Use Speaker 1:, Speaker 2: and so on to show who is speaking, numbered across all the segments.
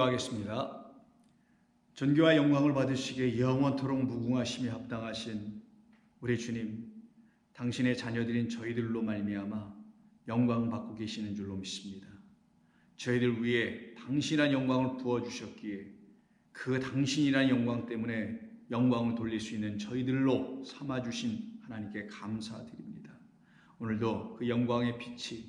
Speaker 1: 기도하겠습니다. 존귀와 영광을 받으시기에 영원토록 무궁하심이 합당하신 우리 주님, 당신의 자녀들인 저희들로 말미암아 영광 받고 계시는 줄로 믿습니다. 저희들 위에 당신이란 영광을 부어주셨기에 그 당신이란 영광 때문에 영광을 돌릴 수 있는 저희들로 삼아주신 하나님께 감사드립니다. 오늘도 그 영광의 빛이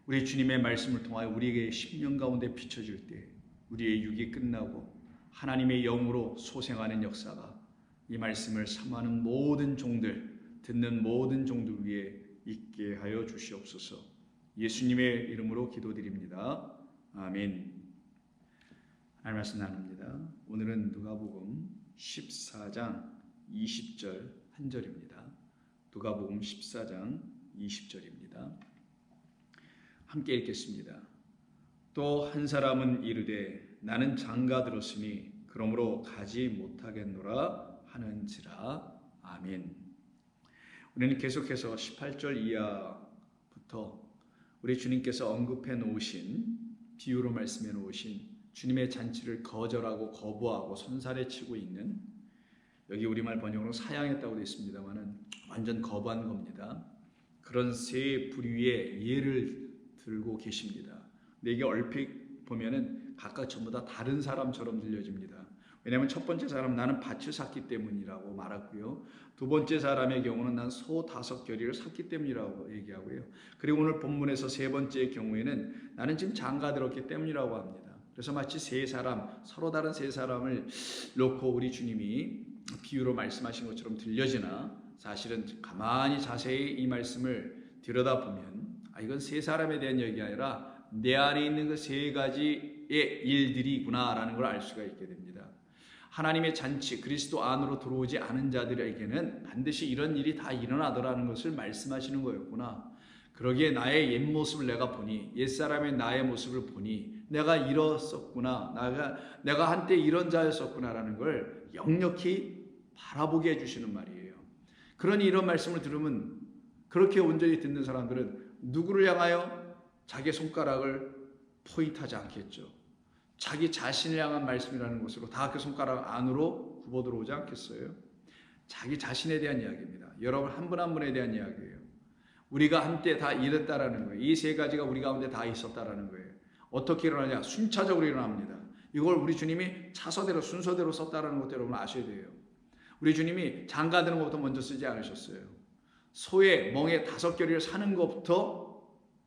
Speaker 1: 우리 주님의 말씀을 통하여 우리에게 심령 가운데 비춰질 때 우리의 육이 끝나고 하나님의 영으로 소생하는 역사가 이 말씀을 삼하는 모든 종들, 듣는 모든 종들 위에 있게 하여 주시옵소서. 예수님의 이름으로 기도드립니다. 아멘. 하나님 말씀 나눕니다. 오늘은 누가복음 14장 20절 한 절입니다. 누가복음 14장 20절입니다. 함께 읽겠습니다. 또 한 사람은 이르되 나는 장가 들었으니 그러므로 가지 못하겠노라 하는지라. 아멘. 우리는 계속해서 18절 이하부터 우리 주님께서 언급해 놓으신, 비유로 말씀해 놓으신 주님의 잔치를 거절하고 거부하고 손살에 치고 있는, 여기 우리말 번역으로 사양했다고 되어 있습니다만은 완전 거부한 겁니다. 그런 세 부류의 예를 들고 계십니다. 근데 이게 얼핏 보면은 각각 전부 다 다른 사람처럼 들려집니다. 왜냐하면 첫 번째 사람, 나는 밭을 샀기 때문이라고 말하고요. 두 번째 사람의 경우는 난 소 5겨리를 샀기 때문이라고 얘기하고요. 그리고 오늘 본문에서 세 번째의 경우에는 나는 지금 장가 들었기 때문이라고 합니다. 그래서 마치 세 사람, 서로 다른 세 사람을 놓고 우리 주님이 비유로 말씀하신 것처럼 들려지나, 사실은 가만히 자세히 이 말씀을 들여다보면 이건 세 사람에 대한 얘기가 아니라 내 안에 있는 그 세 가지의 일들이구나라는 걸 알 수가 있게 됩니다. 하나님의 잔치, 그리스도 안으로 들어오지 않은 자들에게는 반드시 이런 일이 다 일어나더라는 것을 말씀하시는 거였구나. 그러기에 나의 옛 모습을 내가 보니, 옛사람의 나의 모습을 보니 내가 이랬었구나, 내가 한때 이런 자였었구나라는 걸 역력히 바라보게 해주시는 말이에요. 그러니 이런 말씀을 들으면, 그렇게 온전히 듣는 사람들은 누구를 향하여 자기 손가락을 포인트하지 않겠죠. 자기 자신을 향한 말씀이라는 것으로 다 그 손가락 안으로 굽어 들어오지 않겠어요? 자기 자신에 대한 이야기입니다. 여러분 한 분 한 분에 대한 이야기예요. 우리가 한때 다 이랬다라는 거예요. 이 세 가지가 우리 가운데 다 있었다라는 거예요. 어떻게 일어나냐? 순차적으로 일어납니다. 이걸 우리 주님이 차서대로 순서대로 썼다라는 것도 여러분 아셔야 돼요. 우리 주님이 장가 드는 것부터 먼저 쓰지 않으셨어요. 소의 멍에 5겨리를 사는 것부터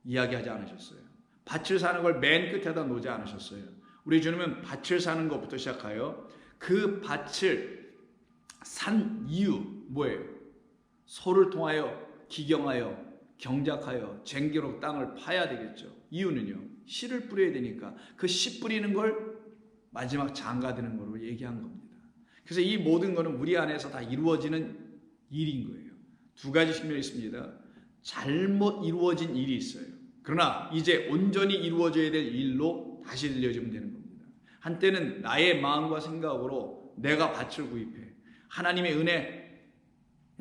Speaker 1: 이야기하지 않으셨어요. 밭을 사는 걸 맨 끝에다 놓지 않으셨어요. 우리 주님은 밭을 사는 것부터 시작하여 그 밭을 산 이유 뭐예요? 소를 통하여 기경하여 경작하여 쟁기로 땅을 파야 되겠죠. 이유는요, 씨를 뿌려야 되니까 그 씨 뿌리는 걸 마지막 장가드는 거로 얘기한 겁니다. 그래서 이 모든 거는 우리 안에서 다 이루어지는 일인 거예요. 두 가지 측면이 있습니다. 잘못 이루어진 일이 있어요. 그러나 이제 온전히 이루어져야 될 일로 다시 들려주면 되는 겁니다. 한때는 나의 마음과 생각으로 내가 밭을 구입해. 하나님의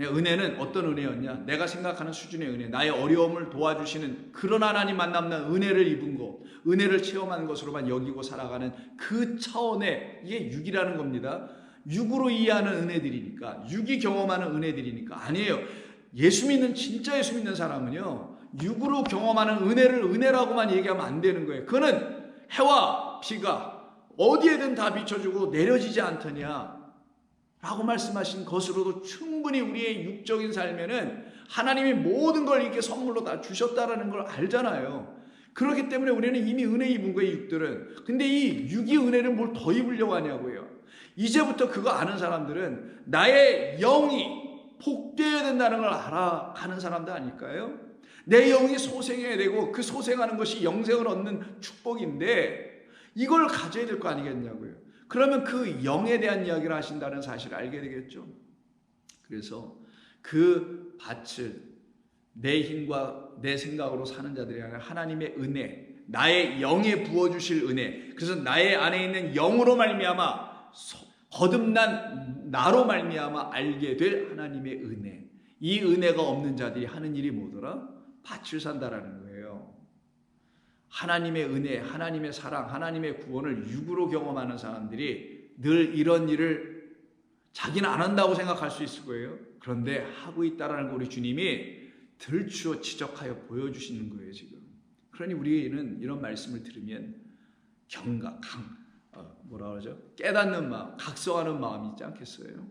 Speaker 1: 은혜는 어떤 은혜였냐? 내가 생각하는 수준의 은혜, 나의 어려움을 도와주시는 그런 하나님 만남는 은혜를 입은 것, 은혜를 체험한 것으로만 여기고 살아가는 그 차원의, 이게 육이라는 겁니다. 육으로 이해하는 은혜들이니까, 육이 경험하는 은혜들이니까. 아니에요. 예수 믿는, 진짜 예수 믿는 사람은요, 육으로 경험하는 은혜를 은혜라고만 얘기하면 안 되는 거예요. 그거는 해와 비가 어디에든 다 비춰주고 내려지지 않더냐 라고 말씀하신 것으로도 충분히 우리의 육적인 삶에는 하나님이 모든 걸 이렇게 선물로 다 주셨다라는 걸 알잖아요. 그렇기 때문에 우리는 이미 은혜 입은 거예요, 육들은. 근데 이 육이 은혜를 뭘 더 입으려고 하냐고요. 이제부터 그거 아는 사람들은 나의 영이 복되어야 된다는 걸 알아가는 사람들 아닐까요? 내 영이 소생해야 되고 그 소생하는 것이 영생을 얻는 축복인데 이걸 가져야 될 거 아니겠냐고요. 그러면 그 영에 대한 이야기를 하신다는 사실을 알게 되겠죠. 그래서 그 밭을 내 힘과 내 생각으로 사는 자들이 아니라 하나님의 은혜, 나의 영에 부어주실 은혜, 그래서 나의 안에 있는 영으로 말미암아 거듭난 나로 말미암아 알게 될 하나님의 은혜, 이 은혜가 없는 자들이 하는 일이 뭐더라? 밭을 산다라는 거예요. 하나님의 은혜, 하나님의 사랑, 하나님의 구원을 육으로 경험하는 사람들이 늘 이런 일을 자기는 안 한다고 생각할 수 있을 거예요. 그런데 하고 있다라는 거 우리 주님이 들추어 지적하여 보여주시는 거예요, 지금. 그러니 우리는 이런 말씀을 들으면 뭐라 그러죠? 깨닫는 마음, 각성하는 마음이 있지 않겠어요?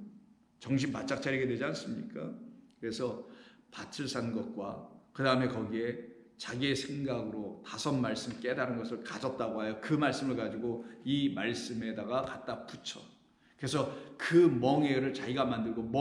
Speaker 1: 정신 바짝 차리게 되지 않습니까? 그래서 밭을 산 것과 그 다음에 거기에 자기의 생각으로 5말씀 깨달은 것을 가졌다고 하여 그 말씀을 가지고 이 말씀에다가 갖다 붙여. 그래서 그 멍에를 자기가 만들고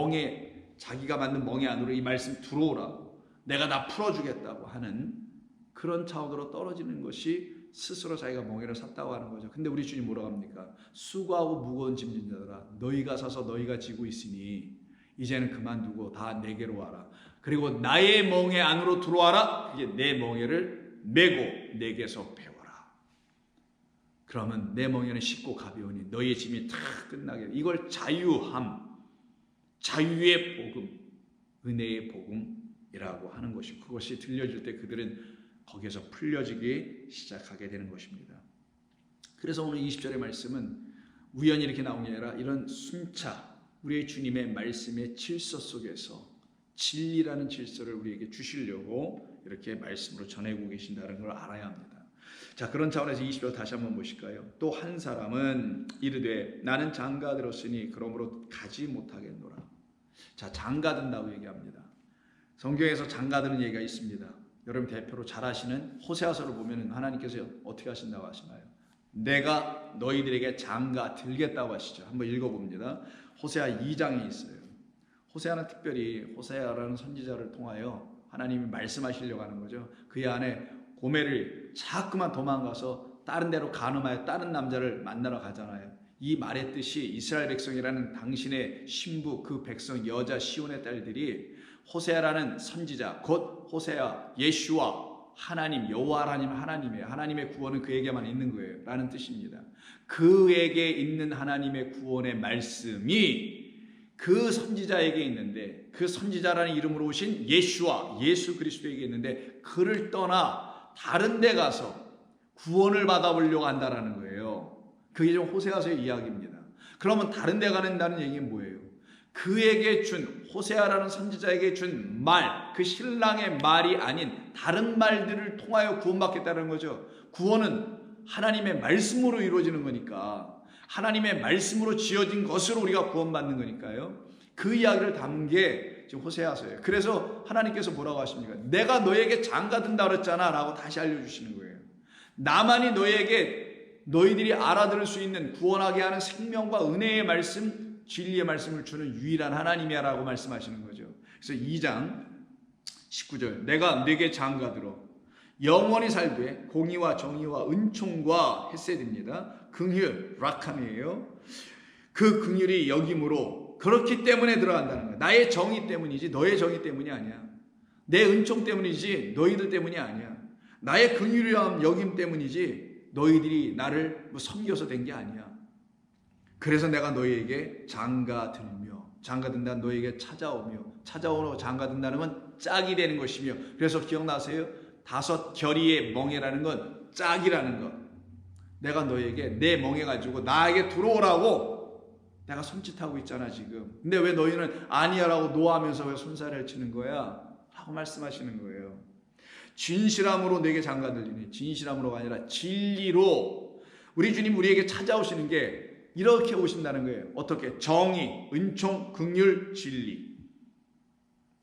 Speaker 1: 자기가 만든 멍에 안으로 이 말씀 들어오라고 내가 다 풀어주겠다고 하는 그런 차원으로 떨어지는 것이 스스로 자기가 멍에를 샀다고 하는 거죠. 근데 우리 주님 뭐라고 합니까? 수고하고 무거운 짐진 자들아 너희가 사서 너희가 지고 있으니 이제는 그만두고 다 내게로 와라. 그리고 나의 멍에 안으로 들어와라. 이게 내 멍에를 메고 내게서 배워라. 그러면 내 멍에는 쉽고 가벼우니 너희의 짐이 다 끝나게. 이걸 자유함, 자유의 복음, 은혜의 복음이라고 하는 것이고 그것이 들려질 때 그들은 거기에서 풀려지기 시작하게 되는 것입니다. 그래서 오늘 20절의 말씀은 우연히 이렇게 나온 게 아니라 이런 순차 우리의 주님의 말씀의 질서 속에서 진리라는 질서를 우리에게 주시려고 이렇게 말씀으로 전해고 계신다는 걸 알아야 합니다. 자, 그런 차원에서 20절 다시 한번 보실까요? 또 한 사람은 이르되 나는 장가들었으니 그러므로 가지 못하겠노라. 자, 장가든다고 얘기합니다. 성경에서 장가드는 얘기가 있습니다. 여러분 대표로 잘 아시는 호세아서를 보면 하나님께서 어떻게 하신다고 하시나요? 내가 너희들에게 장가 들겠다고 하시죠. 한번 읽어봅니다. 호세아 2장에 있어요. 호세아는 특별히 호세아라는 선지자를 통하여 하나님이 말씀하시려고 하는 거죠. 그의 아내 고멜을 자꾸만 도망가서 다른 데로 간음하여 다른 남자를 만나러 가잖아요. 이 말의 뜻이 이스라엘 백성이라는 당신의 신부 그 백성 여자 시온의 딸들이 호세아라는 선지자 곧 호세아 예슈와 하나님 여호와 하나님이에요. 하나님의 구원은 그에게만 있는 거예요 라는 뜻입니다. 그에게 있는 하나님의 구원의 말씀이 그 선지자에게 있는데 그 선지자라는 이름으로 오신 예슈와 예수 그리스도에게 있는데 그를 떠나 다른 데 가서 구원을 받아보려고 한다는 거예요. 그게 좀 호세아서의 이야기입니다. 그러면 다른 데 가는다는 얘기는 뭐예요? 그에게 준 호세아라는 선지자에게 준 말, 그 신랑의 말이 아닌 다른 말들을 통하여 구원받겠다는 거죠. 구원은 하나님의 말씀으로 이루어지는 거니까 하나님의 말씀으로 지어진 것으로 우리가 구원받는 거니까요. 그 이야기를 담은 게 지금 호세아서예요. 그래서 하나님께서 뭐라고 하십니까? 내가 너에게 장가든다 그랬잖아 라고 다시 알려주시는 거예요. 나만이 너희들이 알아들을 수 있는 구원하게 하는 생명과 은혜의 말씀, 진리의 말씀을 주는 유일한 하나님이야 라고 말씀하시는 거죠. 그래서 2장 19절 내가 네게 장가들어 영원히 살되 공의와 정의와 은총과 헤세드입니다. 긍휼, 락함이에요. 그 긍휼이 여김으로 그렇기 때문에 들어간다는 거예요. 나의 정의 때문이지 너의 정의 때문이 아니야. 내 은총 때문이지 너희들 때문이 아니야. 나의 긍휼이함 여김 때문이지 너희들이 나를 섬겨서 된 게 아니야. 그래서 내가 너희에게 장가들며 장가든다 너희에게 찾아오며 장가든다는 건 짝이 되는 것이며 그래서 기억나세요? 5 결의의 멍에라는 건 짝이라는 것. 내가 너희에게 내 멍에 가지고 나에게 들어오라고 내가 손짓하고 있잖아 지금. 근데 왜 너희는 아니야라고 노하면서 왜 손살을 치는 거야? 라고 말씀하시는 거예요. 진실함으로 내게 장가들리니 진실함으로가 아니라 진리로 우리 주님 우리에게 찾아오시는 게 이렇게 오신다는 거예요. 어떻게? 정의, 은총, 긍휼, 진리.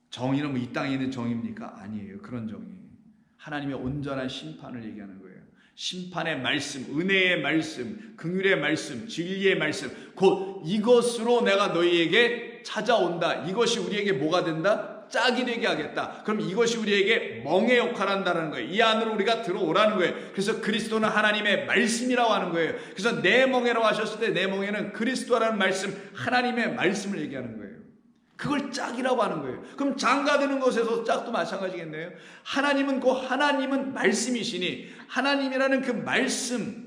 Speaker 1: 정의는 뭐 이 땅에 있는 정의입니까? 아니에요. 그런 정의. 하나님의 온전한 심판을 얘기하는 거예요. 심판의 말씀, 은혜의 말씀, 긍휼의 말씀, 진리의 말씀 곧 이것으로 내가 너희에게 찾아온다. 이것이 우리에게 뭐가 된다? 짝이 되게 하겠다. 그럼 이것이 우리에게 멍의 역할을 한다는 거예요. 이 안으로 우리가 들어오라는 거예요. 그래서 그리스도는 하나님의 말씀이라고 하는 거예요. 그래서 내 멍에라고 하셨을 때 내 멍에는 그리스도라는 말씀, 하나님의 말씀을 얘기하는 거예요. 그걸 짝이라고 하는 거예요. 그럼 장가드는 것에서 짝도 마찬가지겠네요. 하나님은 말씀이시니 하나님이라는 그 말씀이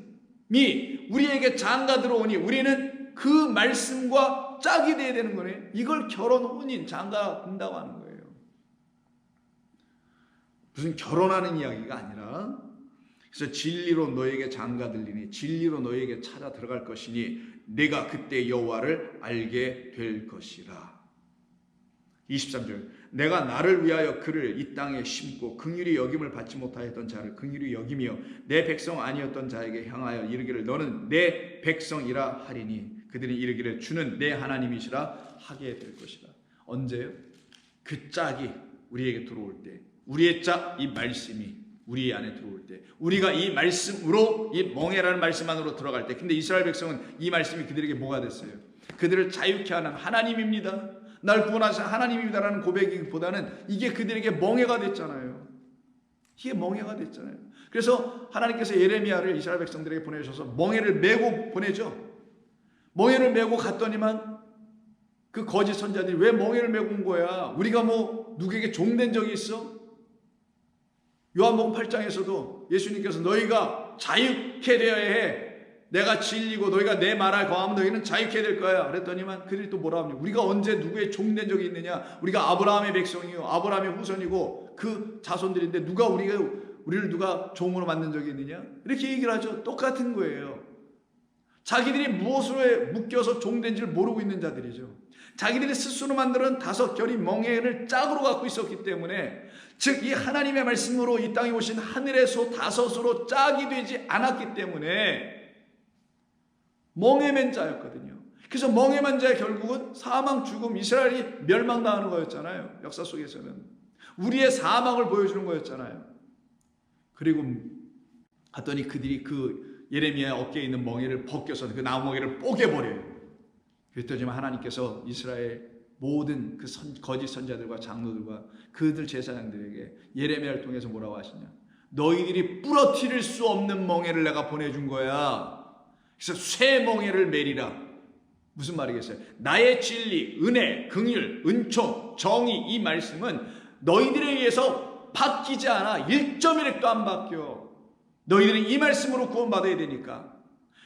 Speaker 1: 우리에게 장가들어 오니 우리는 그 말씀과 짝이 돼야 되는 거네요. 이걸 결혼, 혼인, 장가든다고 하는 거예요. 무슨 결혼하는 이야기가 아니라 그래서 진리로 너에게 장가 들리니 진리로 너에게 찾아 들어갈 것이니 내가 그때 여호와를 알게 될 것이라. 23절 내가 나를 위하여 그를 이 땅에 심고 긍휼히 여김을 받지 못하였던 자를 긍휼히 여기며 내 백성 아니었던 자에게 향하여 이르기를 너는 내 백성이라 하리니 그들이 이르기를 주는 내 하나님이시라 하게 될 것이라. 언제요? 그 짝이 우리에게 들어올 때, 우리의 짝, 이 말씀이 우리 안에 들어올 때, 우리가 이 말씀으로, 이 멍에라는 말씀 안으로 들어갈 때. 근데 이스라엘 백성은 이 말씀이 그들에게 뭐가 됐어요? 그들을 자유케 하는 하나님입니다, 날 구원하신 하나님입니다라는 고백보다는 이게 그들에게 멍에가 됐잖아요. 이게 멍에가 됐잖아요. 그래서 하나님께서 예레미야를 이스라엘 백성들에게 보내주셔서 멍에를 메고 보내죠. 멍에를 메고 갔더니만 그 거짓 선자들이 왜 멍에를 메고 온 거야? 우리가 뭐 누구에게 종된 적이 있어? 요한복음 8장에서도 예수님께서 너희가 자유케 되어야 해. 내가 진리고 너희가 내 말을 거하면 너희는 자유케 될 거야. 그랬더니만 그들이 또 뭐라 합니까? 우리가 언제 누구의 종된 적이 있느냐? 우리가 아브라함의 백성이요, 아브라함의 후손이고 그 자손들인데 우리를 누가 종으로 만든 적이 있느냐? 이렇게 얘기를 하죠. 똑같은 거예요. 자기들이 무엇으로 묶여서 종된지를 모르고 있는 자들이죠. 자기들이 스스로 만드는 다섯 결의 멍에를 짝으로 갖고 있었기 때문에, 즉 이 하나님의 말씀으로 이 땅에 오신 하늘의 소 다섯으로 짝이 되지 않았기 때문에 멍에맨 자였거든요. 그래서 멍에맨 자의 결국은 사망, 죽음, 이스라엘이 멸망당하는 거였잖아요. 역사 속에서는 우리의 사망을 보여주는 거였잖아요. 그리고 하더니 그들이 그 예레미야 어깨에 있는 멍에를 벗겨서 그 나무 멍에를 뽀개버려요. 그랬더니만 하나님께서 이스라엘 모든 그 거짓 선자들과 장로들과 그들 제사장들에게 예레미야를 통해서 뭐라고 하시냐? 너희들이 부러뜨릴 수 없는 멍에를 내가 보내준 거야. 그래서 쇠 멍에를 매리라. 무슨 말이겠어요? 나의 진리, 은혜, 긍휼, 은총, 정의, 이 말씀은 너희들에 의해서 바뀌지 않아. 1.1획도 안 바뀌어. 너희들은 이 말씀으로 구원받아야 되니까.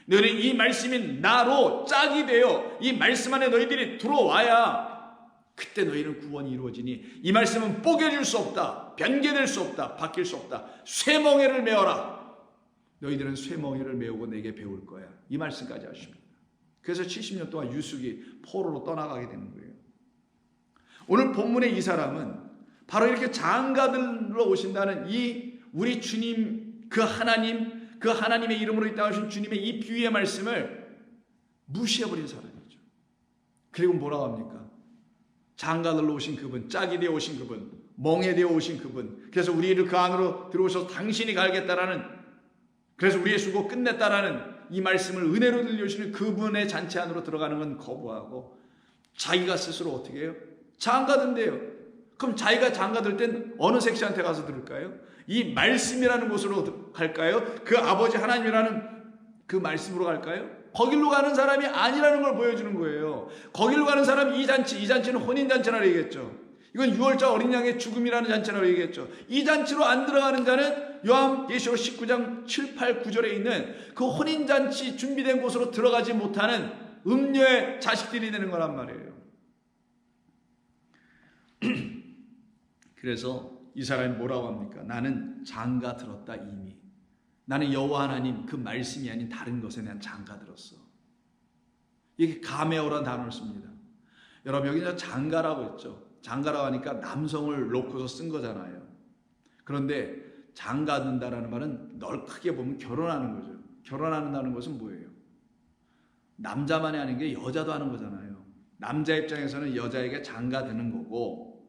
Speaker 1: 너희는 이 말씀이 나로 짝이 되어 이 말씀 안에 너희들이 들어와야 그때 너희는 구원이 이루어지니, 이 말씀은 뽀개질 수 없다, 변개될 수 없다, 바뀔 수 없다. 쇠멍에를 메어라. 너희들은 쇠멍에를 메우고 내게 배울 거야. 이 말씀까지 하십니다. 그래서 70년 동안 유숙이 포로로 떠나가게 되는 거예요. 오늘 본문의 이 사람은 바로 이렇게 장가들러 오신다는 이 우리 주님, 그 하나님, 그 하나님의 이름으로 이 땅에 오신 주님의 이 비유의 말씀을 무시해버린 사람이죠. 그리고 뭐라고 합니까? 장가들러 오신 그분, 짝이 되어 오신 그분, 멍에 되어 오신 그분, 그래서 우리를 그 안으로 들어오셔서 당신이 갈겠다라는, 그래서 우리의 수고 끝냈다라는 이 말씀을 은혜로 들려주시는 그분의 잔치 안으로 들어가는 건 거부하고 자기가 스스로 어떻게 해요? 장가든대요. 그럼 자기가 장가들 땐 어느 섹시한테 가서 들을까요? 이 말씀이라는 곳으로 갈까요? 그 아버지 하나님이라는 그 말씀으로 갈까요? 거길로 가는 사람이 아니라는 걸 보여주는 거예요. 거길로 가는 사람이 이 잔치는 혼인잔치라고 얘기했죠. 이건 6월절 어린 양의 죽음이라는 잔치라고 얘기했죠. 이 잔치로 안 들어가는 자는 요한계시록 19장 7, 8, 9절에 있는 그 혼인잔치 준비된 곳으로 들어가지 못하는 음녀의 자식들이 되는 거란 말이에요. 그래서 이 사람이 뭐라고 합니까? 나는 장가 들었다 이미. 나는 여호와 하나님 그 말씀이 아닌 다른 것에 난 장가 들었어. 이게 가메오라는 단어를 씁니다. 여러분 여기 장가라고 했죠. 장가라고 하니까 남성을 놓고서 쓴 거잖아요. 그런데 장가 든다라는 말은 널크게 보면 결혼하는 거죠. 결혼한다는 것은 뭐예요? 남자만이 하는 게 여자도 하는 거잖아요. 남자 입장에서는 여자에게 장가 드는 거고,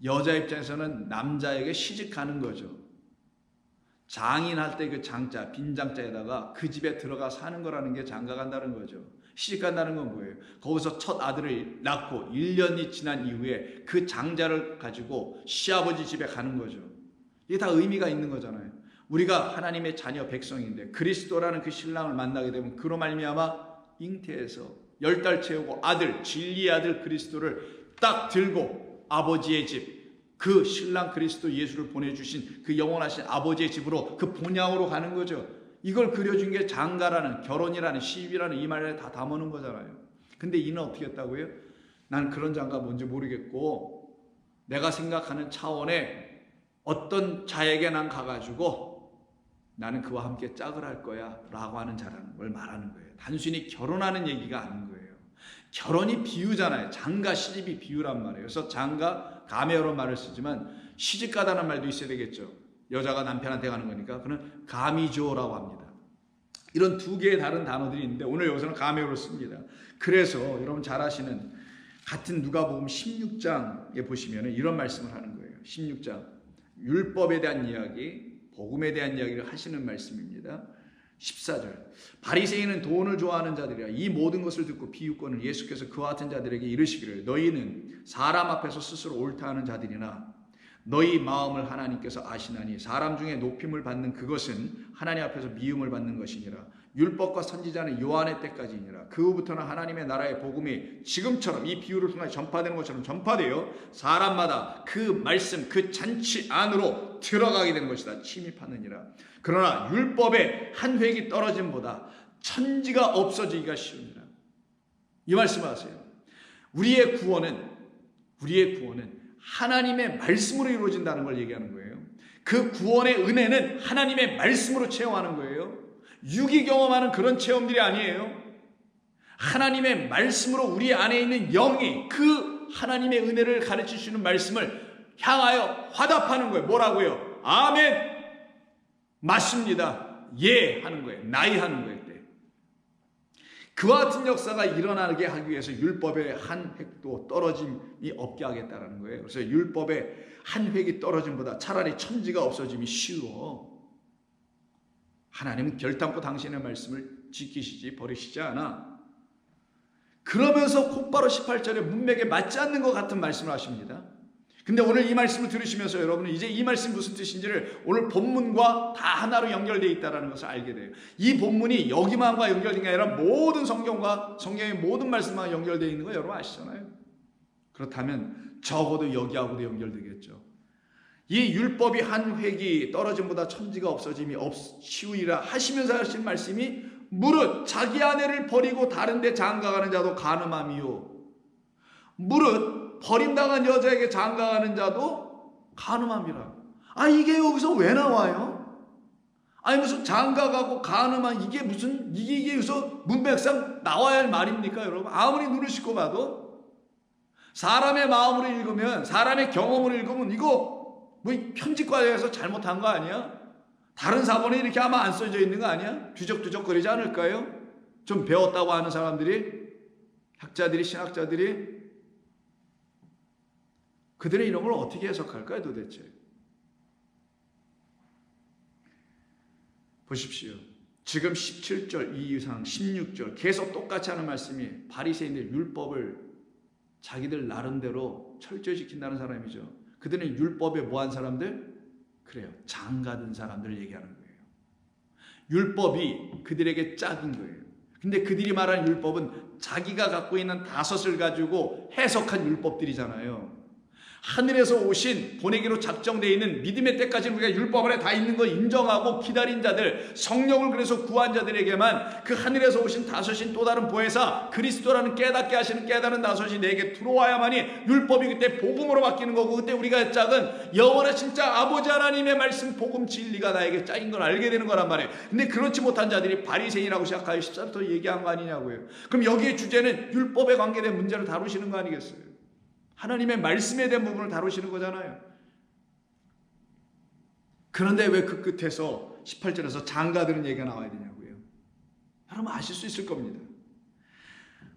Speaker 1: 여자 입장에서는 남자에게 시집가는 거죠. 장인할 때 그 장자, 빈장자에다가 그 집에 들어가 사는 거라는 게 장가 간다는 거죠. 시집간다는 건 뭐예요? 거기서 첫 아들을 낳고 1년이 지난 이후에 그 장자를 가지고 시아버지 집에 가는 거죠. 이게 다 의미가 있는 거잖아요. 우리가 하나님의 자녀 백성인데 그리스도라는 그 신랑을 만나게 되면 그로 말미암아 잉태해서 10달 채우고 아들, 진리의 아들 그리스도를 딱 들고 아버지의 집, 그 신랑 그리스도 예수를 보내주신 그 영원하신 아버지의 집으로 그 본향으로 가는 거죠. 이걸 그려준 게 장가라는, 결혼이라는, 시집이라는 이 말에 다 담아놓은 거잖아요. 근데 이는 어떻게 했다고요? 난 그런 장가 뭔지 모르겠고 내가 생각하는 차원의 어떤 자에게 난 가가지고 나는 그와 함께 짝을 할 거야 라고 하는 자라는 걸 말하는 거예요. 단순히 결혼하는 얘기가 아닌 거예요. 결혼이 비유잖아요. 장가 시집이 비유란 말이에요. 그래서 장가 가매어로 말을 쓰지만 시집가다는 말도 있어야 되겠죠. 여자가 남편한테 가는 거니까 그는 가미조라고 합니다. 이런 두 개의 다른 단어들이 있는데 오늘 여기서는 가매어로 씁니다. 그래서 여러분 잘 아시는 같은 누가복음 16장에 보시면 이런 말씀을 하는 거예요. 16장 율법에 대한 이야기, 복음에 대한 이야기를 하시는 말씀입니다. 14절 바리새인은 돈을 좋아하는 자들이라 이 모든 것을 듣고 비웃고는 예수께서 그와 같은 자들에게 이르시기를 너희는 사람 앞에서 스스로 옳다 하는 자들이나 너희 마음을 하나님께서 아시나니 사람 중에 높임을 받는 그것은 하나님 앞에서 미움을 받는 것이니라. 율법과 선지자는 요한의 때까지니라. 그 후부터는 하나님의 나라의 복음이 지금처럼 이 비유를 통해 전파되는 것처럼 전파되어 사람마다 그 말씀 그 잔치 안으로 들어가게 된 것이다. 침입하느니라. 그러나 율법의 한 획이 떨어짐보다 천지가 없어지기가 쉬우니라. 이 말씀을 하세요. 우리의 구원은 하나님의 말씀으로 이루어진다는 걸 얘기하는 거예요. 그 구원의 은혜는 하나님의 말씀으로 체험하는 거예요. 육이 경험하는 그런 체험들이 아니에요. 하나님의 말씀으로 우리 안에 있는 영이 그 하나님의 은혜를 가르쳐 주시는 말씀을 향하여 화답하는 거예요. 뭐라고요? 아멘, 맞습니다, 예 하는 거예요. 나이 하는 거예요. 그와 같은 역사가 일어나게 하기 위해서 율법의 한 획도 떨어짐이 없게 하겠다는 거예요. 그래서 율법의 한 획이 떨어짐보다 차라리 천지가 없어짐이 쉬워. 하나님은 결단코 당신의 말씀을 지키시지 버리시지 않아. 그러면서 곧바로 18절에 문맥에 맞지 않는 것 같은 말씀을 하십니다. 근데 오늘 이 말씀을 들으시면서 여러분은 이제 이 말씀이 무슨 뜻인지를 오늘 본문과 다 하나로 연결되어 있다는 것을 알게 돼요. 이 본문이 여기만과 연결된 게 아니라 모든 성경의 모든 말씀과 연결되어 있는 거 여러분 아시잖아요. 그렇다면 적어도 여기하고도 연결되겠죠. 이 율법이 한 획이 떨어짐보다 천지가 없어짐이 쉬우리라 하시면서 하신 말씀이 무릇 자기 아내를 버리고 다른 데 장가가는 자도 간음함이요. 무릇 버림당한 여자에게 장가가는 자도 간음함이라. 아, 이게 여기서 왜 나와요? 아니 무슨 장가가고 간음한 이게 여기서 문맥상 나와야 할 말입니까 여러분? 아무리 눈을 씻고 봐도 사람의 마음으로 읽으면, 사람의 경험으로 읽으면 이거 뭐 편집과에서 잘못한 거 아니야? 다른 사본에 이렇게 아마 안 써져 있는 거 아니야? 뒤적뒤적거리지 않을까요? 좀 배웠다고 하는 사람들이, 학자들이, 신학자들이 그들의 이런 걸 어떻게 해석할까요 도대체? 보십시오. 지금 17절 이상 16절 계속 똑같이 하는 말씀이 바리새인들 율법을 자기들 나름대로 철저히 지킨다는 사람이죠. 그들은 율법에 뭐한 사람들? 그래요. 장가든 사람들을 얘기하는 거예요. 율법이 그들에게 짝인 거예요. 근데 그들이 말하는 율법은 자기가 갖고 있는 다섯을 가지고 해석한 율법들이잖아요. 하늘에서 오신 보내기로 작정되어 있는 믿음의 때까지 우리가 율법 안에 다 있는 거 인정하고 기다린 자들, 성령을 그래서 구한 자들에게만 그 하늘에서 오신 다섯인 또 다른 보혜사 그리스도라는 깨닫게 하시는 깨달은 다섯이 내게 들어와야만이 율법이 그때 복음으로 바뀌는 거고, 그때 우리가 짝은 영원한 진짜 아버지 하나님의 말씀 복음 진리가 나에게 짝인 걸 알게 되는 거란 말이에요. 근데 그렇지 못한 자들이 바리새인이라고 시작하여 14절부터 얘기한 거 아니냐고요. 그럼 여기에 주제는 율법에 관계된 문제를 다루시는 거 아니겠어요? 하나님의 말씀에 대한 부분을 다루시는 거잖아요. 그런데 왜 그 끝에서 18절에서 장가드는 얘기가 나와야 되냐고요. 여러분 아실 수 있을 겁니다.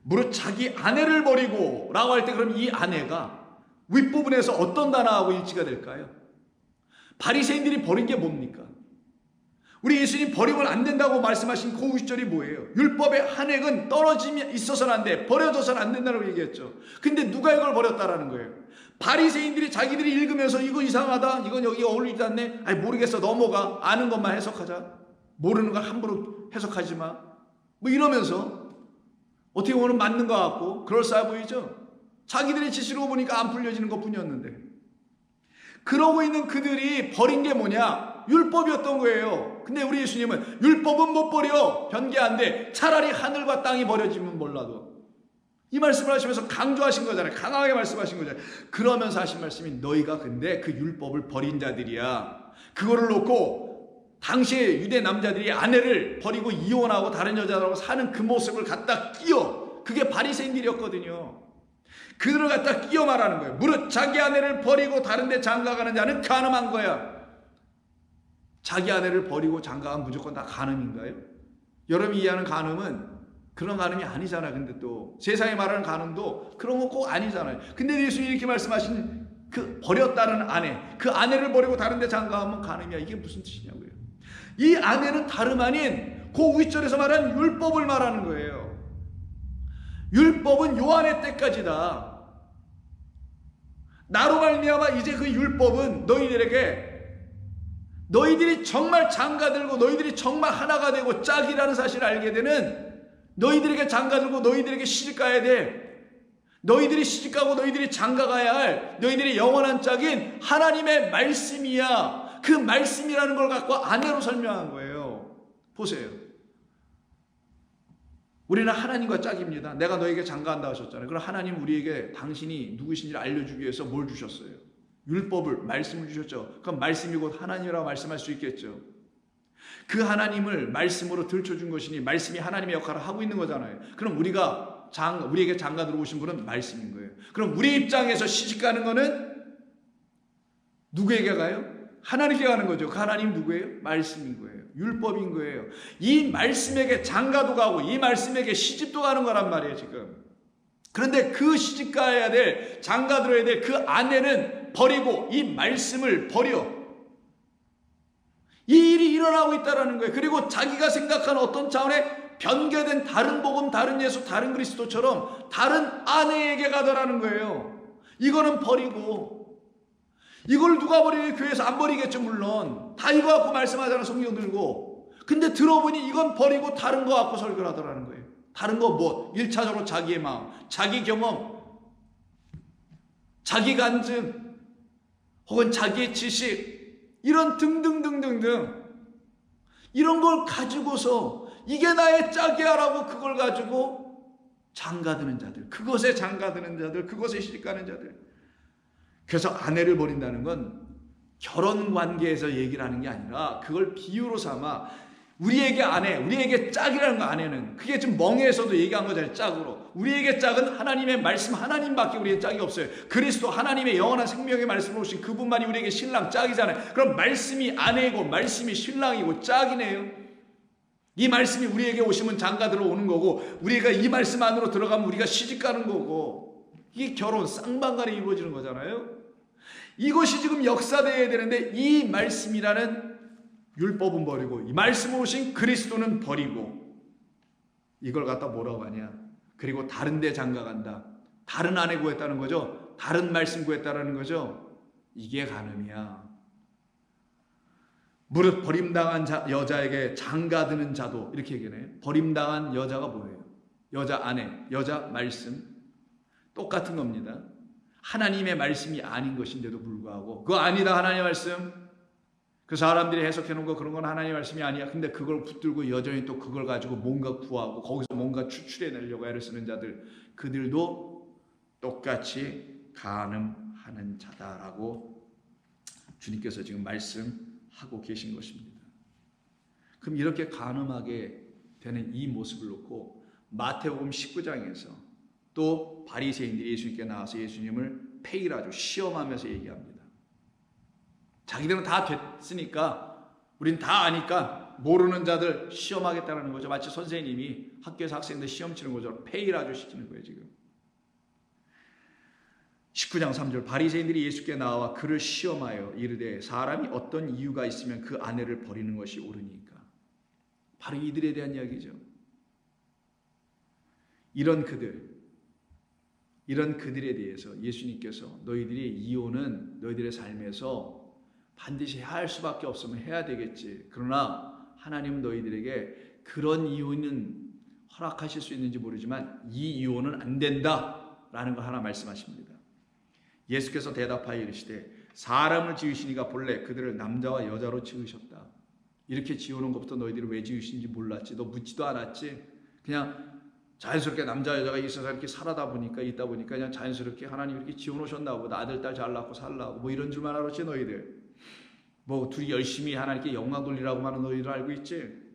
Speaker 1: 무릇 자기 아내를 버리고 라고 할 때 그럼 이 아내가 윗부분에서 어떤 단어하고 일치가 될까요? 바리새인들이 버린 게 뭡니까? 우리 예수님 버리면 안 된다고 말씀하신 그 50절이 뭐예요? 율법의 한 획은 떨어짐이 있어서는 안 돼, 버려져서는 안 된다고 얘기했죠. 근데 누가 이걸 버렸다라는 거예요? 바리새인들이 자기들이 읽으면서 이거 이상하다, 이건 여기 어울리지 않네, 아니 모르겠어, 넘어가, 아는 것만 해석하자, 모르는 걸 함부로 해석하지 마, 뭐 이러면서 어떻게 보면 맞는 것 같고 그럴싸해 보이죠? 자기들의 지시로 보니까 안 풀려지는 것 뿐이었는데, 그러고 있는 그들이 버린 게 뭐냐? 율법이었던 거예요. 근데 우리 예수님은 율법은 못 버려, 변개한데 차라리 하늘과 땅이 버려지면 몰라도, 이 말씀을 하시면서 강조하신 거잖아요. 강하게 말씀하신 거잖아요. 그러면서 하신 말씀이 너희가 근데 그 율법을 버린 자들이야. 그거를 놓고 당시에 유대 남자들이 아내를 버리고 이혼하고 다른 여자들하고 사는 그 모습을 갖다 끼워, 그게 바리새인들이었거든요. 그들을 갖다 끼워 말하는 거예요. 무릇 자기 아내를 버리고 다른 데 장가가는 자는 간음한 거야. 자기 아내를 버리고 장가가면 무조건 다 간음인가요? 여러분이 이해하는 간음은 그런 간음이 아니잖아요. 근데 또 세상에 말하는 간음도 그런 거 꼭 아니잖아요. 근데 예수님이 이렇게 말씀하신 그 버렸다는 아내, 그 아내를 버리고 다른 데 장가가면 간음이야. 이게 무슨 뜻이냐고요. 이 아내는 다름 아닌 그 윗절에서 말하는 율법을 말하는 거예요. 율법은 요한의 때까지다. 나로 말미암아 이제 그 율법은 너희들이 정말 장가들고 너희들이 정말 하나가 되고 짝이라는 사실을 알게 되는, 너희들에게 장가들고 너희들에게 시집가야 돼, 너희들이 시집가고 너희들이 장가가야 할 너희들의 영원한 짝인 하나님의 말씀이야. 그 말씀이라는 걸 갖고 아내로 설명한 거예요. 보세요. 우리는 하나님과 짝입니다. 내가 너에게 장가한다 하셨잖아요. 그럼 하나님 우리에게 당신이 누구신지를 알려주기 위해서 뭘 주셨어요? 율법을, 말씀을 주셨죠. 그럼 말씀이 곧 하나님이라고 말씀할 수 있겠죠. 그 하나님을 말씀으로 들춰준 것이니 말씀이 하나님의 역할을 하고 있는 거잖아요. 그럼 우리에게 장가 들어오신 분은 말씀인 거예요. 그럼 우리 입장에서 시집가는 거는 누구에게 가요? 하나님께 가는 거죠. 그 하나님 누구예요? 말씀인 거예요. 율법인 거예요. 이 말씀에게 장가도 가고 이 말씀에게 시집도 가는 거란 말이에요, 지금. 그런데 그 시집가야 될, 장가 들어야 될 그 아내는 버리고 이 말씀을 버려. 이 일이 일어나고 있다는 거예요. 그리고 자기가 생각하는 어떤 차원의 변개된 다른 복음, 다른 예수, 다른 그리스도처럼 다른 아내에게 가더라는 거예요. 이거는 버리고. 이걸 누가 버리냐? 교회에서 안 버리겠죠, 물론. 다 이거 갖고 말씀하잖아, 성경 들고. 근데 들어보니 이건 버리고 다른 거 갖고 설교를 하더라는 거예요. 다른 거 뭐? 1차적으로 자기의 마음, 자기 경험, 자기 간증, 혹은 자기의 지식, 이런 등등등등등, 이런 걸 가지고서 이게 나의 짝이야 라고 그걸 가지고 장가드는 자들, 그것에 장가드는 자들, 그것에 시집가는 자들. 그래서 아내를 버린다는 건 결혼 관계에서 얘기를 하는 게 아니라 그걸 비유로 삼아 우리에게 아내, 우리에게 짝이라는 거, 아내는 그게 지금 멍에서도 얘기한 거잖아요. 짝으로 우리에게 짝은 하나님의 말씀, 하나님밖에 우리의 짝이 없어요. 그리스도 하나님의 영원한 생명의 말씀을 오신 그분만이 우리에게 신랑 짝이잖아요. 그럼 말씀이 아내이고 말씀이 신랑이고 짝이네요. 이 말씀이 우리에게 오시면 장가 들어오는 거고, 우리가 이 말씀 안으로 들어가면 우리가 시집가는 거고, 이게 결혼 쌍방간에 이루어지는 거잖아요. 이것이 지금 역사되어야 되는데 이 말씀이라는 율법은 버리고 이 말씀으로 오신 그리스도는 버리고 이걸 갖다 뭐라고 하냐? 그리고 다른 데 장가간다. 다른 아내 구했다는 거죠. 다른 말씀 구했다는 거죠. 이게 간음이야. 무릇 버림당한 여자에게 장가드는 자도, 이렇게 얘기해요. 버림당한 여자가 뭐예요? 여자 아내, 여자 말씀. 똑같은 겁니다. 하나님의 말씀이 아닌 것인데도 불구하고, 그거 아니다 하나님의 말씀, 그 사람들이 해석해 놓은 거 그런 건 하나님의 말씀이 아니야. 근데 그걸 붙들고 여전히 또 그걸 가지고 뭔가 구하고 거기서 뭔가 추출해 내려고 애를 쓰는 자들, 그들도 똑같이 간음하는 자다라고 주님께서 지금 말씀하고 계신 것입니다. 그럼 이렇게 간음하게 되는 이 모습을 놓고 마태복음 19장에서 또 바리새인들이 예수님께 나와서 예수님을 페이라죠, 시험하면서 얘기합니다. 자기들은 다 됐으니까, 우린 다 아니까 모르는 자들 시험하겠다는 거죠. 마치 선생님이 학교에서 학생들 시험 치는 거죠. 페이라죠 시키는 거예요 지금. 19장 3절, 바리새인들이 예수께 나와 그를 시험하여 이르되 사람이 어떤 이유가 있으면 그 아내를 버리는 것이 옳으니까. 바로 이들에 대한 이야기죠. 이런 그들에 대해서 예수님께서 너희들이 이혼은 너희들의 삶에서 반드시 해야 할 수밖에 없으면 해야 되겠지. 그러나 하나님은 너희들에게 그런 이혼은 허락하실 수 있는지 모르지만 이 이혼은 안 된다라는 걸 하나 말씀하십니다. 예수께서 대답하여 이르시되 사람을 지으시니가 본래 그들을 남자와 여자로 지으셨다. 이렇게 지어놓은 것부터 너희들이 왜 지으신지 몰랐지. 너 묻지도 않았지. 그냥 자연스럽게 남자 여자가 있어서 이렇게 있다 보니까 그냥 자연스럽게 하나님이 이렇게 지어놓으셨나 보다. 아들 딸 잘 낳고 살라고 뭐 이런 줄만 알았지 너희들. 뭐 둘이 열심히 하나님께 영광 돌리라고 하는 너희들 알고 있지?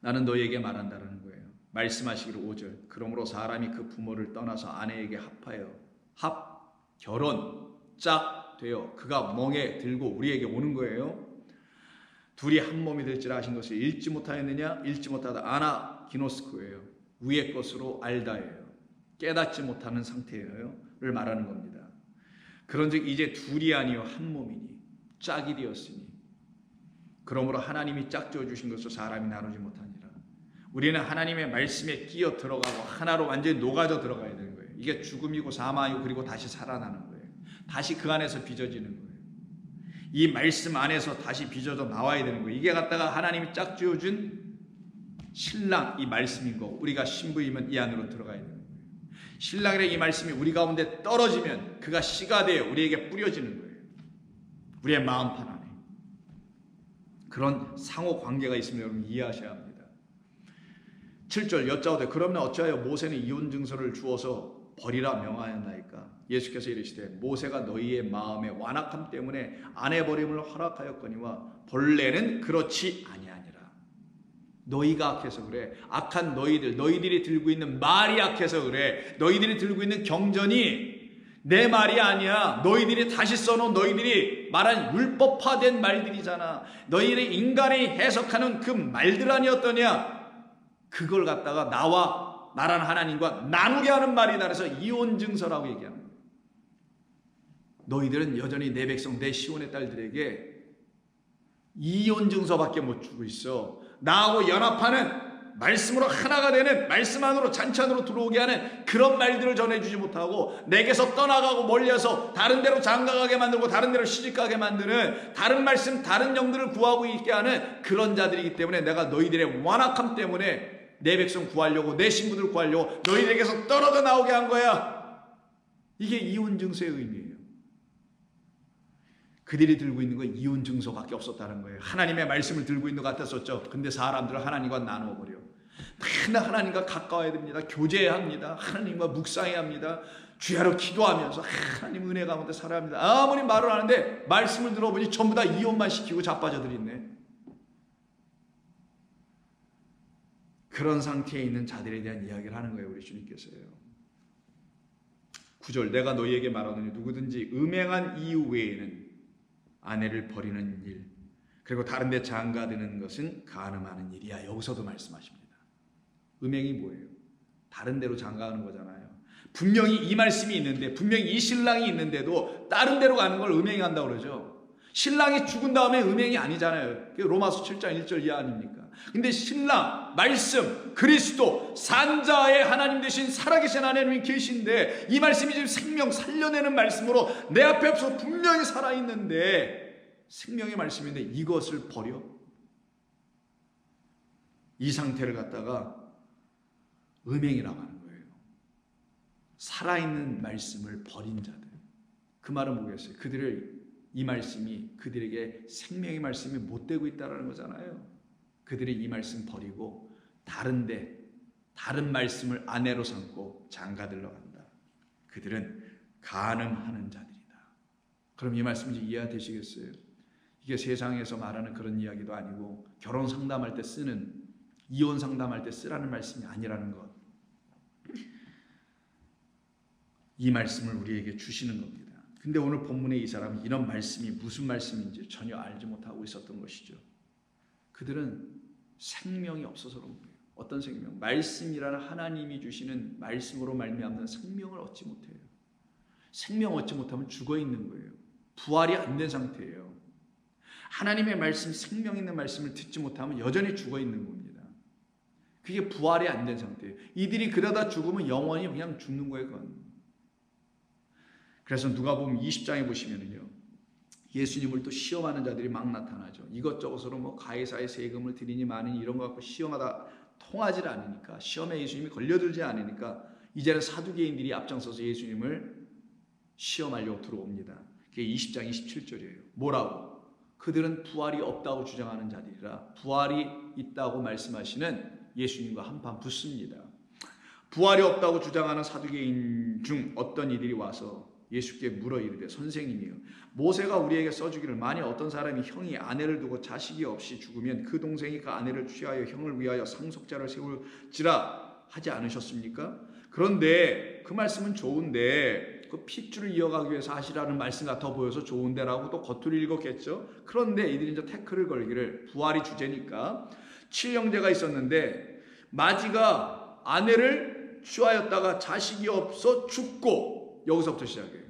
Speaker 1: 나는 너희에게 말한다라는 거예요. 말씀하시기를 5절. 그러므로 사람이 그 부모를 떠나서 아내에게 합하여 결혼 짝 되어 그가 멍에 들고 우리에게 오는 거예요. 둘이 한 몸이 될지라 하신 것을 읽지 못하였느냐? 읽지 못하다 아나기노스코예요. 위의 것으로 알다예요. 깨닫지 못하는 상태예요. 를 말하는 겁니다. 그런즉 이제 둘이 아니요 한 몸이니 짝이 되었으니 그러므로 하나님이 짝지어 주신 것을 사람이 나누지 못하니라. 우리는 하나님의 말씀에 끼어 들어가고 하나로 완전히 녹아져 들어가야 되는 거예요. 이게 죽음이고 사망이고 그리고 다시 살아나는 거예요. 다시 그 안에서 빚어지는 거예요. 이 말씀 안에서 다시 빚어져 나와야 되는 거예요. 이게 갖다가 하나님이 짝지어 준 신랑 이 말씀인 거고 우리가 신부이면 이 안으로 들어가야 되는 거예요. 신랑이라는 이 말씀이 우리 가운데 떨어지면 그가 씨가 되어 우리에게 뿌려지는 거예요. 우리의 마음판 안에. 그런 상호 관계가 있으면 여러분 이해하셔야 합니다. 7절 여짜오되 그러면 어찌하여 모세는 이혼 증서를 주어서 버리라 명하였나이까. 예수께서 이르시되 모세가 너희의 마음의 완악함 때문에 아내 버림을 허락하였거니와 본래는 그렇지 아니하니라. 너희가 악해서 그래. 악한 너희들이 들고 있는 말이 악해서 그래. 너희들이 들고 있는 경전이 내 말이 아니야. 너희들이 다시 써놓은 너희들이 말한 율법화된 말들이잖아. 너희들이 인간이 해석하는 그 말들 아니었더냐. 그걸 갖다가 나란 하나님과 나누게 하는 말이다. 그래서 이혼증서라고 얘기하는 거예요. 너희들은 여전히 내 백성 내 시온의 딸들에게 이혼증서밖에 못 주고 있어. 나하고 연합하는 말씀으로 하나가 되는 말씀 안으로 잔치 안으로 들어오게 하는 그런 말들을 전해주지 못하고 내게서 떠나가고 멀리해서 다른 데로 장가가게 만들고 다른 데로 시집가게 만드는 다른 말씀 다른 영들을 구하고 있게 하는 그런 자들이기 때문에 내가 너희들의 완악함 때문에 내 백성 구하려고 내 신부들 구하려고 너희들에게서 떨어져 나오게 한 거야. 이게 이혼증서의 의미예요. 그들이 들고 있는 건 이혼증서밖에 없었다는 거예요. 하나님의 말씀을 들고 있는 것 같았었죠. 근데 사람들은 하나님과 나누어버려. 맨날 하나님과 가까워야 됩니다. 교제해야 합니다. 하나님과 묵상해야 합니다. 주야로 기도하면서 하나님 은혜 가운데 살아야 합니다. 아무리 말을 하는데 말씀을 들어보니 전부 다 이혼만 시키고 자빠져들 있네. 그런 상태에 있는 자들에 대한 이야기를 하는 거예요. 우리 주님께서요. 9절 내가 너희에게 말하노니 누구든지 음행한 이유 외에는 아내를 버리는 일 그리고 다른 데 장가드는 것은 간음하는 일이야. 여기서도 말씀하십니다. 음행이 뭐예요? 다른 데로 장가가는 거잖아요. 분명히 이 말씀이 있는데 분명히 이 신랑이 있는데도 다른 데로 가는 걸 음행한다고 그러죠. 신랑이 죽은 다음에 음행이 아니잖아요. 로마서 7장 1절 이하 아닙니까? 근데 신랑, 말씀, 그리스도, 산자의 하나님 되신 살아계신 하나님이 계신데 이 말씀이 지금 생명 살려내는 말씀으로 내 앞에 없어 분명히 살아있는데 생명의 말씀인데 이것을 버려? 이 상태를 갖다가 음행이라고 하는 거예요. 살아있는 말씀을 버린 자들. 그 말은 뭐겠어요? 이 말씀이 그들에게 생명의 말씀이 못 되고 있다는 거잖아요. 그들이 이 말씀 버리고 다른 말씀을 아내로 삼고 장가들러 간다. 그들은 간음하는 자들이다. 그럼 이 말씀 이제 이해되시겠어요? 이게 세상에서 말하는 그런 이야기도 아니고 결혼 상담할 때 쓰는 이혼 상담할 때 쓰라는 말씀이 아니라는 것. 이 말씀을 우리에게 주시는 겁니다. 근데 오늘 본문의 이 사람은 이런 말씀이 무슨 말씀인지 전혀 알지 못하고 있었던 것이죠. 그들은 생명이 없어서 그런 거예요. 어떤 생명? 말씀이라는 하나님이 주시는 말씀으로 말미암는 생명을 얻지 못해요. 생명 얻지 못하면 죽어 있는 거예요. 부활이 안 된 상태예요. 하나님의 말씀, 생명 있는 말씀을 듣지 못하면 여전히 죽어 있는 겁니다. 그게 부활이 안 된 상태예요. 이들이 그러다 죽으면 영원히 그냥 죽는 거예요. 그건. 그래서 누가복음 20장에 보시면은요. 예수님을 또 시험하는 자들이 막 나타나죠. 이것저것으로 뭐 가해사의 세금을 드리니 마니 이런 거 갖고 시험하다 통하지 않으니까 시험에 예수님이 걸려들지 않으니까 이제는 사두개인들이 앞장서서 예수님을 시험하려고 들어옵니다. 그게 20장 27절이에요. 뭐라고? 그들은 부활이 없다고 주장하는 자들이라 부활이 있다고 말씀하시는 예수님과 한판 붙습니다. 부활이 없다고 주장하는 사두개인 중 어떤 이들이 와서 예수께 물어 이르되 선생님이여 모세가 우리에게 써주기를 만일 어떤 사람이 형이 아내를 두고 자식이 없이 죽으면 그 동생이 그 아내를 취하여 형을 위하여 상속자를 세울지라 하지 않으셨습니까? 그런데 그 말씀은 좋은데 그 핏줄을 이어가기 위해서 하시라는 말씀 같아 보여서 좋은데라고 또 겉으로 읽었겠죠. 그런데 이들이 이제 태클을 걸기를 부활이 주제니까 7형제가 있었는데 마지가 아내를 취하였다가 자식이 없어 죽고 여기서부터 시작해요.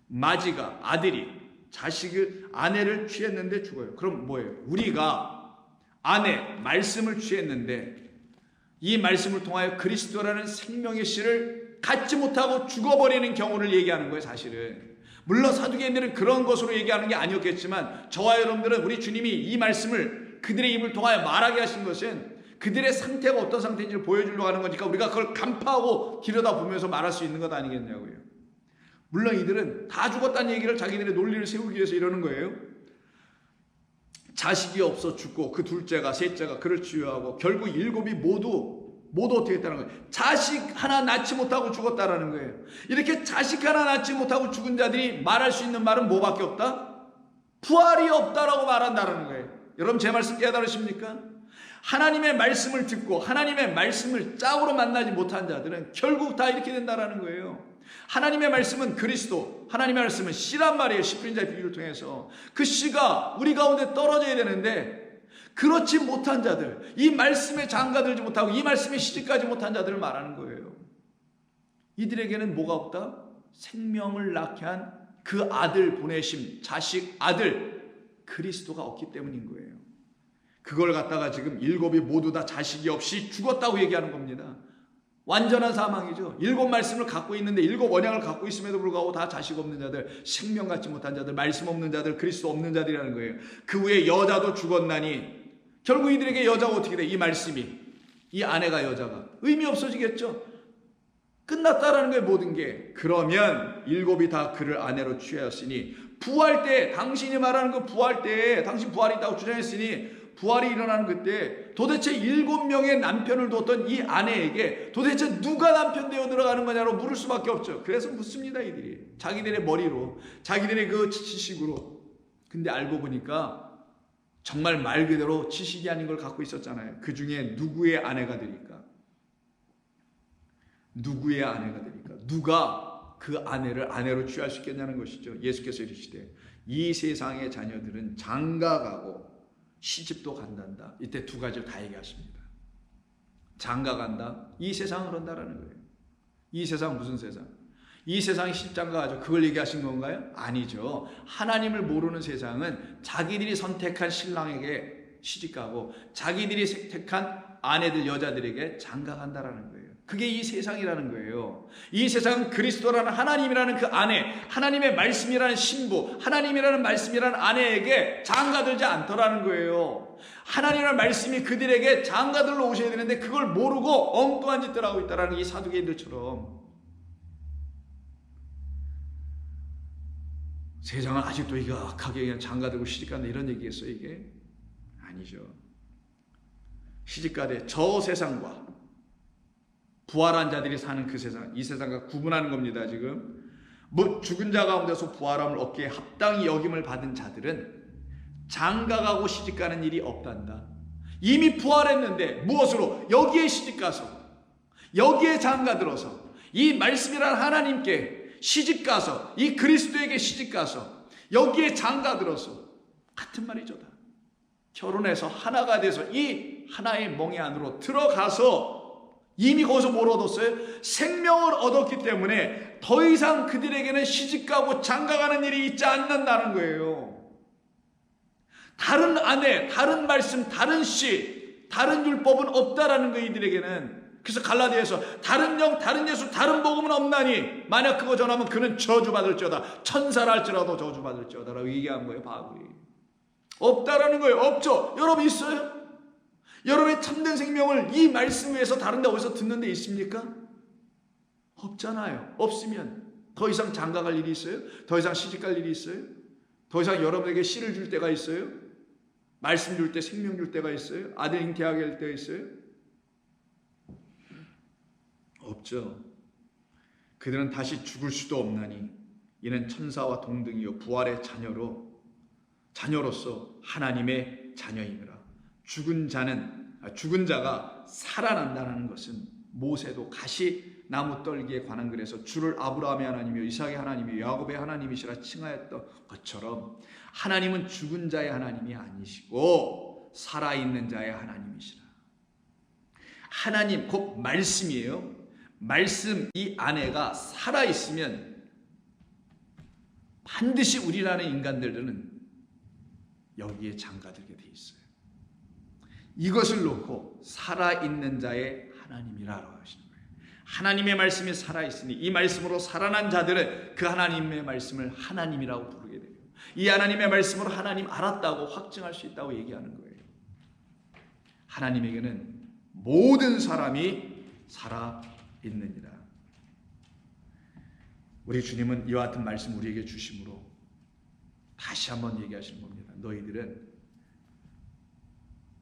Speaker 1: 마지가 아들이 아내를 취했는데 죽어요. 그럼 뭐예요? 우리가 아내 말씀을 취했는데 이 말씀을 통하여 그리스도라는 생명의 씨를 갖지 못하고 죽어버리는 경우를 얘기하는 거예요. 사실은 물론 사두개인들은 그런 것으로 얘기하는 게 아니었겠지만 저와 여러분들은 우리 주님이 이 말씀을 그들의 입을 통하여 말하게 하신 것은 그들의 상태가 어떤 상태인지를 보여주려고 하는 거니까 우리가 그걸 간파하고 들여다보면서 말할 수 있는 것 아니겠냐고요. 물론 이들은 다 죽었다는 얘기를 자기들의 논리를 세우기 위해서 이러는 거예요. 자식이 없어 죽고 그 둘째가 셋째가 그를 치유하고 결국 일곱이 모두 어떻게 했다는 거예요? 자식 하나 낳지 못하고 죽었다라는 거예요. 이렇게 자식 하나 낳지 못하고 죽은 자들이 말할 수 있는 말은 뭐밖에 없다? 부활이 없다라고 말한다는 거예요. 여러분 제 말씀 깨달으십니까? 하나님의 말씀을 듣고 하나님의 말씀을 짝으로 만나지 못한 자들은 결국 다 이렇게 된다라는 거예요. 하나님의 말씀은 그리스도, 하나님의 말씀은 씨란 말이에요. 씨뿌린자의 비유를 통해서 그 씨가 우리 가운데 떨어져야 되는데 그렇지 못한 자들, 이 말씀에 장가들지 못하고 이 말씀에 시집가지 못한 자들을 말하는 거예요. 이들에게는 뭐가 없다? 생명을 낳게 한 그 아들 보내심, 자식 아들 그리스도가 없기 때문인 거예요. 그걸 갖다가 지금 일곱이 모두 다 자식이 없이 죽었다고 얘기하는 겁니다. 완전한 사망이죠. 일곱 말씀을 갖고 있는데 일곱 언약을 갖고 있음에도 불구하고 다 자식 없는 자들, 생명 갖지 못한 자들, 말씀 없는 자들, 그리스도 없는 자들이라는 거예요. 그 후에 여자도 죽었나니 결국 이들에게 여자가 어떻게 돼? 이 말씀이, 이 아내가 여자가 의미 없어지겠죠. 끝났다라는 거예요. 모든 게. 그러면 일곱이 다 그를 아내로 취하였으니 부활 때 당신이 말하는 그 부활 때 당신 부활이 있다고 주장했으니 부활이 일어나는 그때 도대체 7명의 남편을 뒀던 이 아내에게 도대체 누가 남편 되어 들어가는 거냐고 물을 수밖에 없죠. 그래서 묻습니다. 이들이 자기들의 머리로 자기들의 그 지식으로. 근데 알고 보니까 정말 말 그대로 지식이 아닌 걸 갖고 있었잖아요. 그 중에 누구의 아내가 되니까? 누구의 아내가 되니까? 누가 그 아내를 아내로 취할 수 있겠냐는 것이죠. 예수께서 이르시되 이 세상의 자녀들은 장가가고 시집도 간단다. 이때 두 가지를 다 얘기하십니다. 장가간다. 이 세상을 한다라는 거예요. 이 세상 무슨 세상? 이 세상이 시집장가가죠. 그걸 얘기하신 건가요? 아니죠. 하나님을 모르는 세상은 자기들이 선택한 신랑에게 시집가고 자기들이 택한 아내들 여자들에게 장가간다라는 거예요. 그게 이 세상이라는 거예요. 이 세상은 그리스도라는 하나님이라는 그 아내, 하나님의 말씀이라는 신부, 하나님이라는 말씀이라는 아내에게 장가들지 않더라는 거예요. 하나님이라는 말씀이 그들에게 장가들로 오셔야 되는데 그걸 모르고 엉뚱한 짓들 하고 있다는 이 사두개인들처럼. 세상은 아직도 이거 악하게 그냥 장가들고 시집간다 이런 얘기겠어요 이게? 아니죠. 시집가되 저 세상과 부활한 자들이 사는 그 세상, 이 세상과 구분하는 겁니다. 지금 뭐 죽은 자 가운데서 부활함을 얻기에 합당히 여김을 받은 자들은 장가가고 시집가는 일이 없단다. 이미 부활했는데 무엇으로? 여기에 시집가서 여기에 장가들어서 이 말씀이란 하나님께 시집가서 이 그리스도에게 시집가서 여기에 장가들어서 같은 말이죠. 다 결혼해서 하나가 돼서 이 하나의 멍에 안으로 들어가서 이미 거기서 뭘 얻었어요? 생명을 얻었기 때문에 더 이상 그들에게는 시집가고 장가가는 일이 있지 않는다는 거예요. 다른 아내, 다른 말씀, 다른 씨, 다른 율법은 없다라는 거예요. 이들에게는. 그래서 갈라디아에서 다른 영, 다른 예수, 다른 복음은 없나니 만약 그거 전하면 그는 저주받을지어다. 천사랄지라도 저주받을지어다 라고 얘기한 거예요. 바울이. 없다라는 거예요. 없죠. 여러분 있어요? 여러분의 참된 생명을 이 말씀 위에서 다른 데 어디서 듣는 데 있습니까? 없잖아요. 없으면 더 이상 장가갈 일이 있어요? 더 이상 시집갈 일이 있어요? 더 이상 여러분에게 씨를 줄 때가 있어요? 말씀 줄 때, 생명 줄 때가 있어요? 아들 잉태하게 할 때가 있어요? 없죠. 그들은 다시 죽을 수도 없나니 이는 천사와 동등이요 부활의 자녀로서 하나님의 자녀이니라. 죽은 자가 살아난다는 것은 모세도 가시나무 떨기에 관한 글에서 주를 아브라함의 하나님이요 이삭의 하나님이요 야곱의 하나님이시라 칭하였던 것처럼 하나님은 죽은 자의 하나님이 아니시고 살아있는 자의 하나님이시라. 하나님 곧 말씀이에요. 말씀 이 안에가 살아있으면 반드시 우리라는 인간들은 여기에 장가들게 돼 있어요. 이것을 놓고 살아있는 자의 하나님이라고 하시는 거예요. 하나님의 말씀이 살아있으니 이 말씀으로 살아난 자들은 그 하나님의 말씀을 하나님이라고 부르게 돼요. 이 하나님의 말씀으로 하나님 알았다고 확증할 수 있다고 얘기하는 거예요. 하나님에게는 모든 사람이 살아있느니라. 우리 주님은 이와 같은 말씀 우리에게 주심으로 다시 한번 얘기하시는 겁니다. 너희들은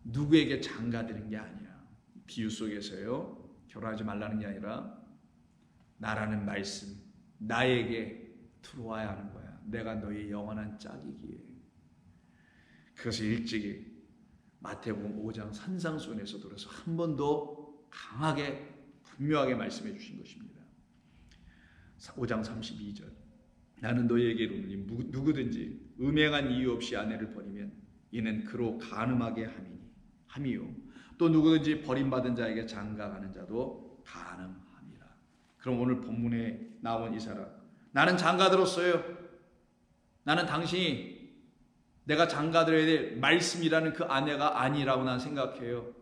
Speaker 1: 누구에게 장가드는 게 아니야. 비유 속에서요. 결혼하지 말라는 게 아니라 나라는 말씀, 나에게 들어와야 하는 거야. 내가 너희 영원한 짝이기에. 그것을 일찍이 마태복음 5장 산상수훈에서 들어서 한 번 더 강하게 분명하게 말씀해 주신 것입니다. 5장 32절 나는 너희에게 이르노니 누구든지 음행한 이유 없이 아내를 버리면 이는 그로 간음하게 함이요 또 누구든지 버림받은 자에게 장가가는 자도 간음함이라. 그럼 오늘 본문에 나온 이 사람, 나는 장가들었어요. 나는 당신이 내가 장가들어야 될 말씀이라는 그 아내가 아니라고 난 생각해요.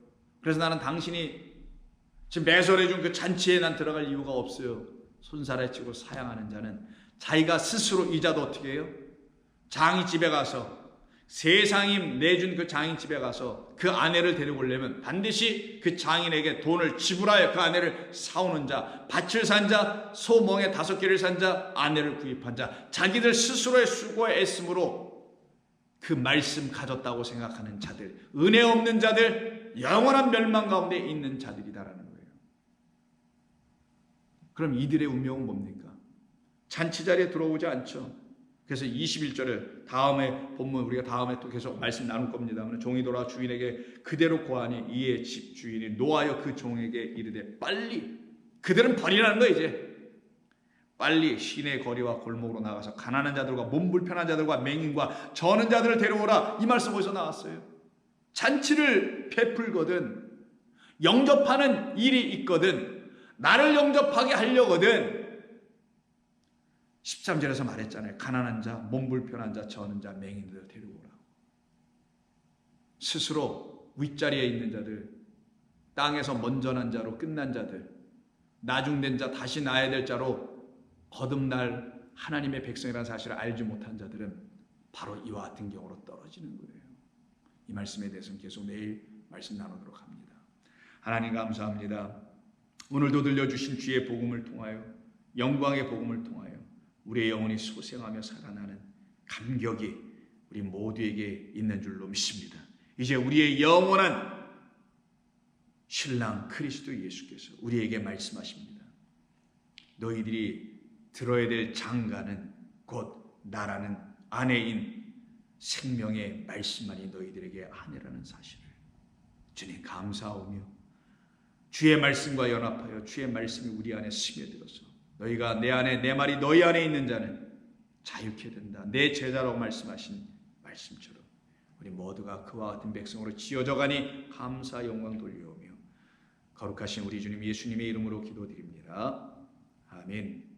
Speaker 1: 그래서 나는 당신이 지금 매설해준 그 잔치에 난 들어갈 이유가 없어요. 손살에 치고 사양하는 자는 자기가 스스로 이자도 어떻게 해요? 장인집에 가서 세상이 내준 그 장인집에 가서 그 아내를 데려오려면 반드시 그 장인에게 돈을 지불하여 그 아내를 사오는 자, 밭을 산 자, 소멍에 5개를 산 자, 아내를 구입한 자, 자기들 스스로의 수고에 애씀으로 그 말씀 가졌다고 생각하는 자들, 은혜 없는 자들, 영원한 멸망 가운데 있는 자들이다라는 거예요. 그럼 이들의 운명은 뭡니까? 잔치 자리에 들어오지 않죠. 그래서 21절을 다음에 본문 우리가 다음에 또 계속 말씀 나눌 겁니다만 종이 돌아 주인에게 그대로 고하니 이에 집 주인이 노하여 그 종에게 이르되 빨리 그들은 버리라는 거예요. 이제 빨리 시내 거리와 골목으로 나가서 가난한 자들과 몸 불편한 자들과 맹인과 저는 자들을 데려오라. 이 말씀 어디서 나왔어요? 잔치를 베풀거든 영접하는 일이 있거든 나를 영접하게 하려거든 13절에서 말했잖아요. 가난한 자, 몸 불편한 자, 저는 자, 맹인들을 데려오라. 스스로 윗자리에 있는 자들, 땅에서 먼저 난 자로 끝난 자들, 나중된 자, 다시 나야 될 자로 거듭날 하나님의 백성이라는 사실을 알지 못한 자들은 바로 이와 같은 경우로 떨어지는 거예요. 이 말씀에 대해서는 계속 내일 말씀 나누도록 합니다. 하나님 감사합니다. 오늘도 들려주신 주의 복음을 통하여 영광의 복음을 통하여 우리의 영혼이 소생하며 살아나는 감격이 우리 모두에게 있는 줄로 믿습니다. 이제 우리의 영원한 신랑 그리스도 예수께서 우리에게 말씀하십니다. 너희들이 들어야 될 장가는 곧 나라는 아내인 생명의 말씀만이 너희들에게 아내라는 사실을 주님 감사하오며 주의 말씀과 연합하여 주의 말씀이 우리 안에 스며들어서 너희가 내 안에 내 말이 너희 안에 있는 자는 자유케 된다. 내 제자라고 말씀하신 말씀처럼 우리 모두가 그와 같은 백성으로 지어져 가니 감사 영광 돌려오며 거룩하신 우리 주님 예수님의 이름으로 기도드립니다. 아멘.